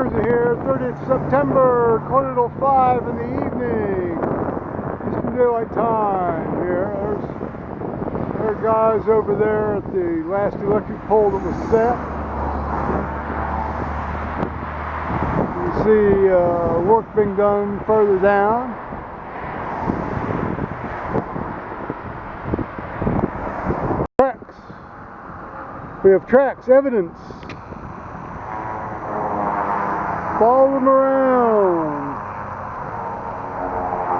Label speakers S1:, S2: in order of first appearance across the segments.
S1: Kersey here, 30th September, 5:15 in the evening. Eastern Daylight Time here. There are guys over there at the last electric pole that was set. You see work being done further down. Tracks. We have tracks, evidence. Follow them around.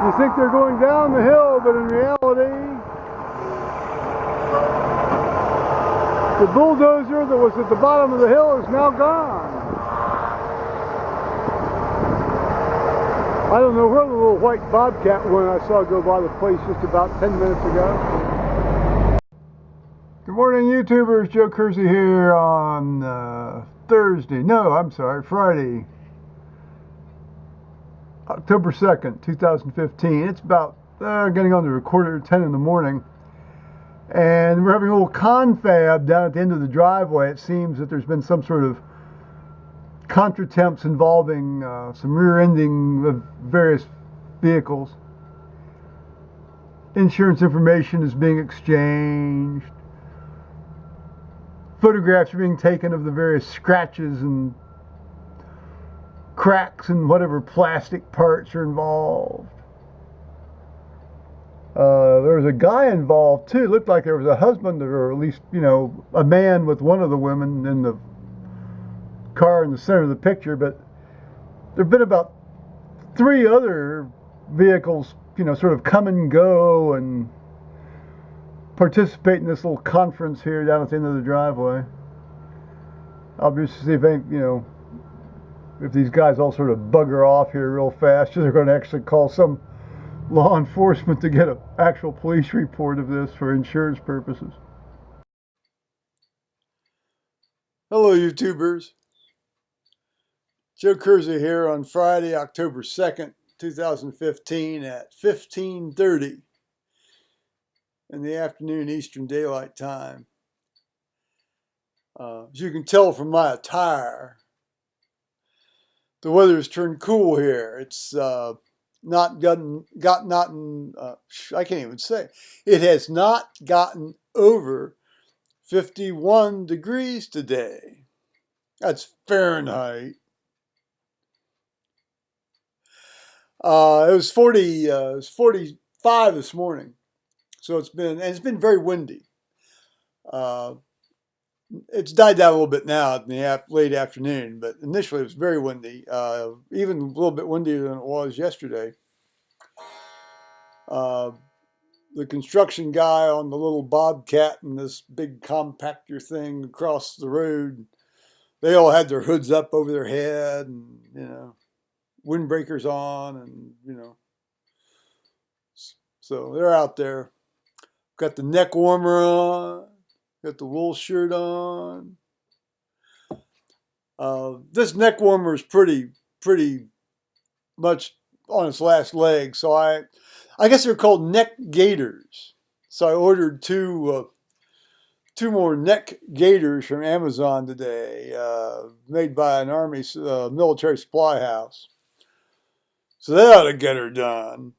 S1: You think they're going down the hill, but in reality, the bulldozer that was at the bottom of the hill is now gone. I don't know where the little white bobcat went I saw go by the place just about 10 minutes ago. Good morning, YouTubers. Joe Kersey here on Friday, October 2nd, 2015. It's about getting on the recorder at 10 in the morning. And we're having a little confab down at the end of the driveway. It seems that there's been some sort of contretemps involving some rear-ending of various vehicles. Insurance information is being exchanged. Photographs are being taken of the various scratches and cracks and whatever plastic parts are involved. There was a guy involved too. It looked like there was a husband, or at least, a man with one of the women in the car in the center of the picture. But there have been about 3 other vehicles, sort of come and go and participate in this little conference here down at the end of the driveway. I'll be interested to see if if these guys all sort of bugger off here real fast. They're going to actually call some law enforcement to get an actual police report of this for insurance purposes. Hello, YouTubers. Joe Kersey here on Friday, October 2nd, 2015 at 15:30 in the afternoon Eastern Daylight Time. As you can tell from my attire, the weather has turned cool here. It's I can't even say. It has not gotten over 51 degrees today. That's Fahrenheit. It was 45 this morning. So it's been very windy. It's died down a little bit now in the late afternoon, but initially it was very windy, even a little bit windier than it was yesterday. The construction guy on the little bobcat and this big compactor thing across the road, they all had their hoods up over their head and, windbreakers on and, so they're out there. Got the neck warmer on, got the wool shirt on. This neck warmer is pretty much on its last leg, so I guess they're called neck gaiters. So I ordered two more neck gaiters from Amazon today, made by an Army military supply house. So they ought to get her done,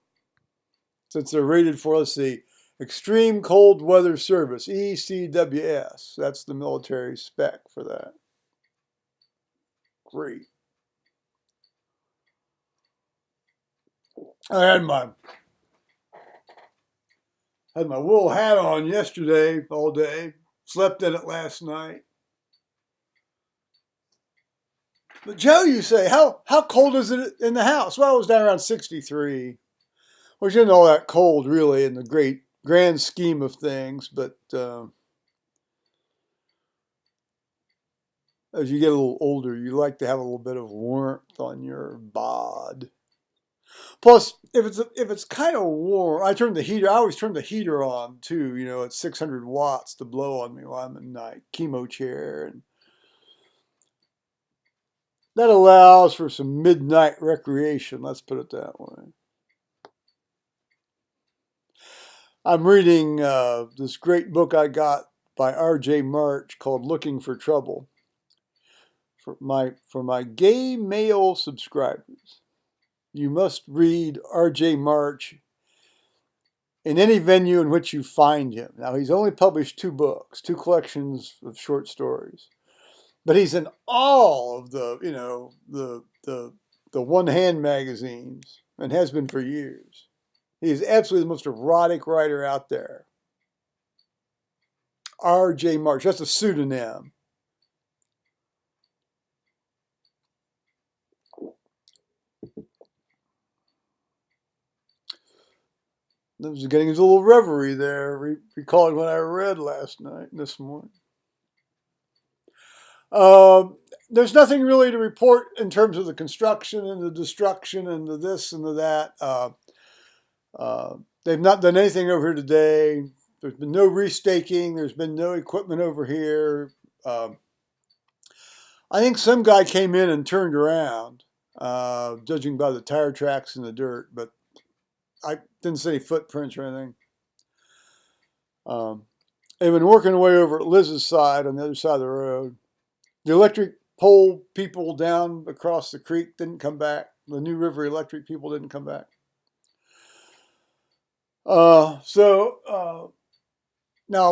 S1: since they're rated for, let's see, Extreme Cold Weather Service, ECWS. That's the military spec for that. Great. I had my wool hat on yesterday all day. Slept in it last night. But Joe, you say, how cold is it in the house? Well, it was down around 63, which isn't all that cold really in the grand scheme of things, but as you get a little older, you like to have a little bit of warmth on your bod. Plus, if it's kind of warm, I always turn the heater on too, at 600 watts to blow on me while I'm in my chemo chair, and that allows for some midnight recreation, let's put it that way. I'm reading this great book I got by R.J. March called Looking for Trouble. for my gay male subscribers, you must read R.J. March in any venue in which you find him. Now, he's only published 2 books, 2 collections of short stories, but he's in all of the one-hand magazines and has been for years. He is absolutely the most erotic writer out there. R.J. March, that's a pseudonym. I was getting into a little reverie there, recalling what I read this morning. There's nothing really to report in terms of the construction and the destruction and the this and the that. They've not done anything over here today. There's been no restaking. There's been no equipment over here. I think some guy came in and turned around, judging by the tire tracks in the dirt, but I didn't see any footprints or anything. They've been working away over at Liz's side on the other side of the road. The electric pole people down across the creek didn't come back. The New River Electric people didn't come back. Now,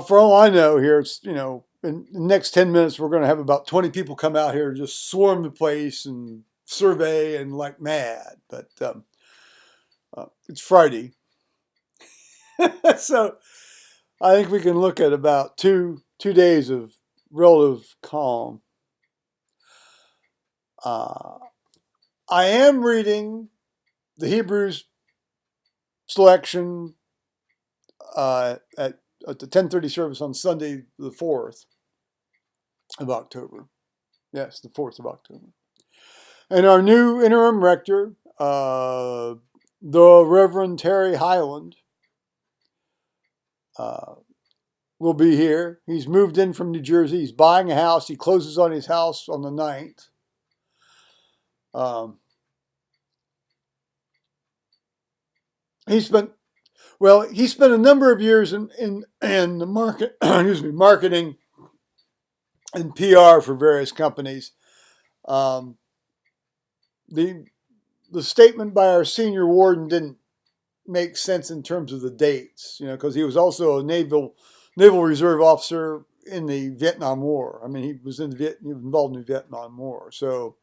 S1: for all I know here, it's, in the next 10 minutes, we're going to have about 20 people come out here and just swarm the place and survey and like mad. But it's Friday. So I think we can look at about two days of relative calm. I am reading the Hebrews selection at the 10:30 service on Sunday, the 4th of October. Yes, the 4th of October. And our new interim rector, the Reverend Terry Highland, will be here. He's moved in from New Jersey. He's buying a house. He closes on his house on the 9th. He spent a number of years in the market, marketing and PR for various companies. The statement by our senior warden didn't make sense in terms of the dates, because he was also a naval reserve officer in the Vietnam War. I mean, he was involved in the Vietnam War. So,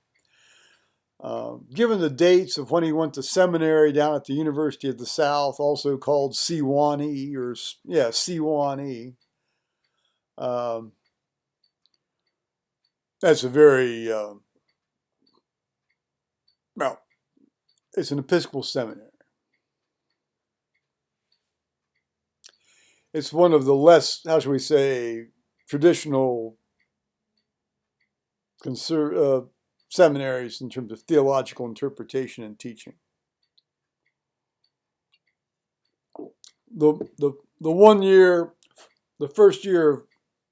S1: given the dates of when he went to seminary down at the University of the South, also called Sewanee, Sewanee, that's a very it's an Episcopal seminary. It's one of the less, how shall we say, traditional seminaries in terms of theological interpretation and teaching. The 1 year, the first year of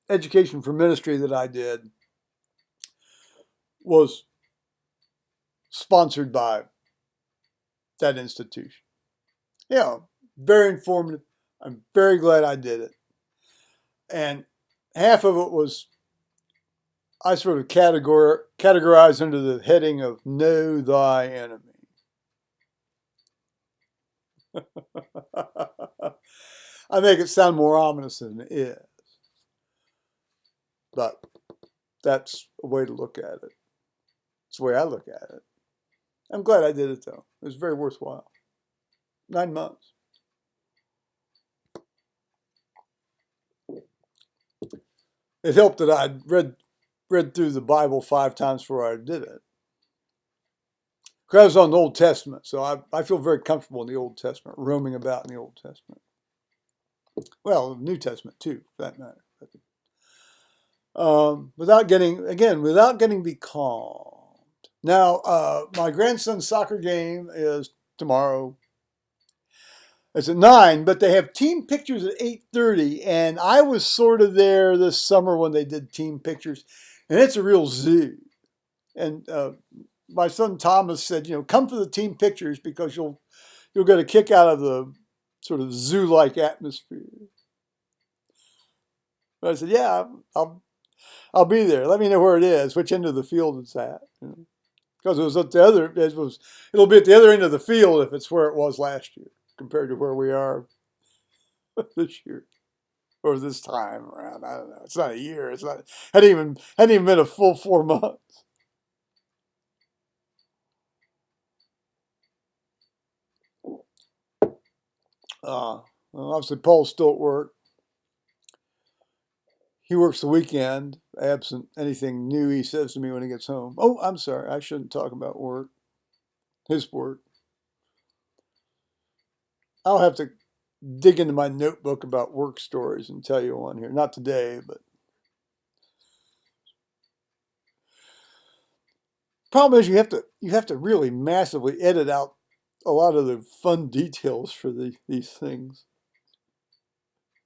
S1: education for ministry that I did was sponsored by that institution. Very informative. I'm very glad I did it. And half of it was, I sort of categorized under the heading of Know Thy Enemy. I make it sound more ominous than it is. But that's a way to look at it. It's the way I look at it. I'm glad I did it, though. It was very worthwhile. 9 months. It helped that I'd read through the Bible 5 times before I did it. Because I was on the Old Testament, so I feel very comfortable in the Old Testament, roaming about in the Old Testament. Well, the New Testament too, for that matter. Without getting becalmed. Now, my grandson's soccer game is tomorrow. It's at 9, but they have team pictures at 8:30, and I was sort of there this summer when they did team pictures, and it's a real zoo. And my son Thomas said, come for the team pictures because you'll get a kick out of the sort of zoo-like atmosphere. But I said, yeah, I'll be there. Let me know where it is, which end of the field it's at. Because it was at the other, it'll be at the other end of the field if it's where it was last year compared to where we are this year or this time around. I don't know. It's not a year. It's not. Hadn't even been a full 4 months. Well, obviously, Paul's still at work. He works the weekend, absent anything new he says to me when he gets home. Oh, I'm sorry. I shouldn't talk about work. His work. I'll have to dig into my notebook about work stories and tell you one here. Not today, but problem is you have to really massively edit out a lot of the fun details for these things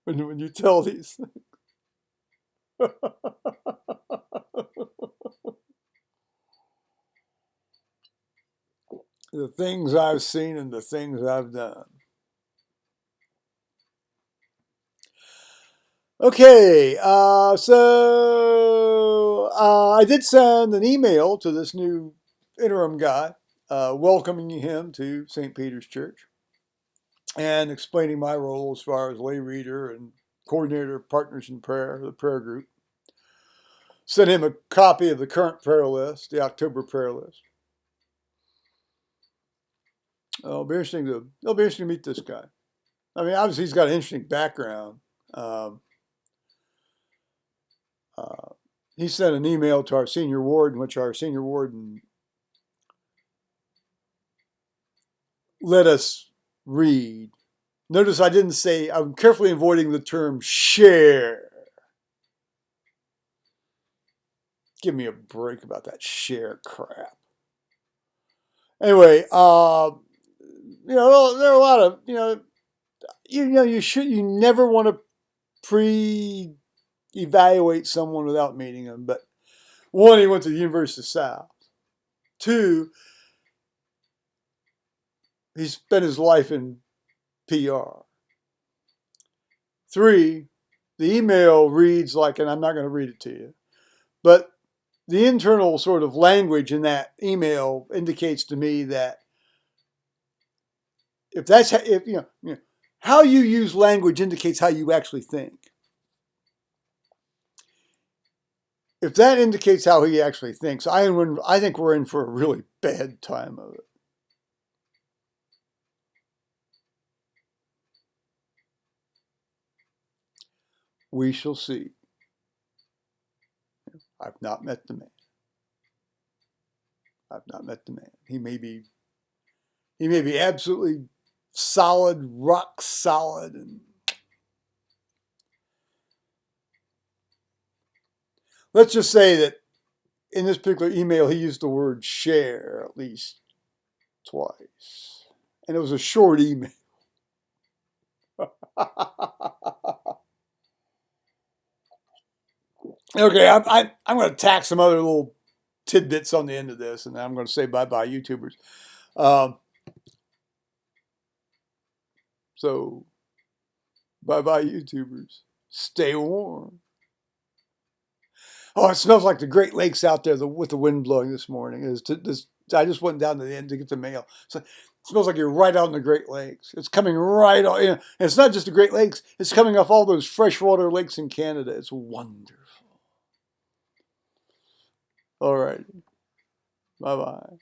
S1: when you tell these things. The things I've seen and the things I've done. Okay, I did send an email to this new interim guy, welcoming him to St. Peter's Church and explaining my role as far as lay reader and coordinator of Partners in Prayer, the prayer group. Sent him a copy of the current prayer list, the October prayer list. It'll be interesting to meet this guy. I mean, obviously he's got an interesting background. He sent an email to our senior warden, which our senior warden let us read. Notice I didn't say, I'm carefully avoiding the term share. Give me a break about that share crap. Anyway, there are a lot of, you never want to pre-evaluate someone without meeting them. But one, he went to the University of South. Two, he spent his life in PR. Three, the email reads like, and I'm not going to read it to you, but the internal sort of language in that email indicates to me that how you use language indicates how you actually think. If that indicates how he actually thinks, I think we're in for a really bad time of it. We shall see. I've not met the man. I've not met the man. He may be absolutely solid, rock solid, and let's just say that in this particular email, he used the word share at least twice. And it was a short email. Okay, I'm going to tack some other little tidbits on the end of this, and then I'm going to say bye-bye, YouTubers. So, bye-bye, YouTubers. Stay warm. Oh, it smells like the Great Lakes out there with the wind blowing this morning. I just went down to the end to get the mail. So it smells like you're right out in the Great Lakes. It's coming right on. And it's not just the Great Lakes. It's coming off all those freshwater lakes in Canada. It's wonderful. All right. Bye-bye.